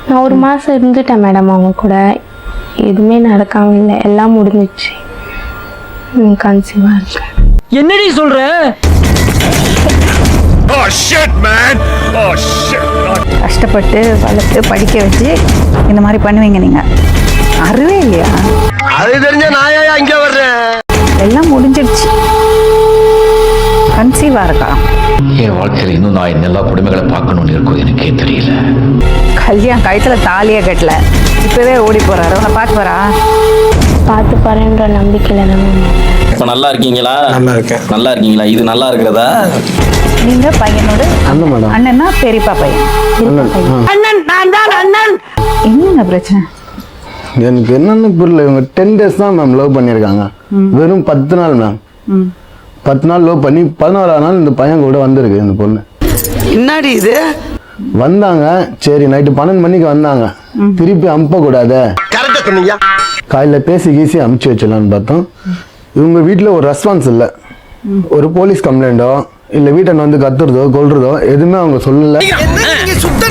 நான் 1 மாதம் இருந்துட்டேன் மேடம் அவங்க கூட. எதுவுமே நடக்காம இல்லை, எல்லாம் முடிஞ்சிச்சு. கன்சீவாக இருக்கேன். என்னடி சொல்ற? கஷ்டப்பட்டு வளர்த்து படிக்க வச்சு இந்த மாதிரி பண்ணுவீங்க நீங்க? அறிவே இல்லையா? அது தெரிஞ்ச நாயா இங்க வர்றேன். எல்லாம் முடிஞ்சிடுச்சு. கன்சீவா இருக்கா? என் வாழ்க்கையில் இன்னும் நான் இந்த எல்லா குடும்பங்களை பார்க்கணும்னு இருக்கும் எனக்கே தெரியல. கல்யாணம் கழுத்துல தாலியே கட்டல, இப்பவே ஓடி போறாரு. உன்னை பார்த்து வரா? பார்த்து பாருன்ற நம்பிக்கையில் தான் மேம். இப்போ நல்லா இருக்கீங்களா? நல்லா இருக்கேன். நல்லா இருக்கீங்களா? இது நல்லா இருக்கிறதா? நீங்க பையனோட அண்ணன் மேடம். அண்ணன்னா பெரியப்பா பையன். அண்ணன் நான் தான் அண்ணன். என்னங்க பிரச்சனை? எனக்கு என்னன்னு புரியல. இவங்க 10 days தான் மேம் லவ் பண்ணியிருக்காங்க. வெறும் 10 நாள் மேம். 10 நாள் லவ் பண்ணி 11ஆம் நாள் இந்த பையன் கூட வந்திருக்கு இந்த பொண்ணு. என்னடி இது? வந்தாங்க, சரி நைட்டு 12 மணிக்கு வந்தாங்க. திருப்பி அனுப்பக்கூடாது, கரெக்டா சொன்னீங்க. காலையில் பேசி கீசி அமுச்சு வச்சிடலான்னு பார்த்தோம். இவங்க வீட்டில் ஒரு ரெஸ்பான்ஸ் இல்லை. ஒரு போலீஸ் கம்ப்ளைண்ட்டோ இல்லை வீட்டை வந்து கத்துறதோ கொல்றதோ எதுவுமே அவங்க சொல்லலை. சுத்த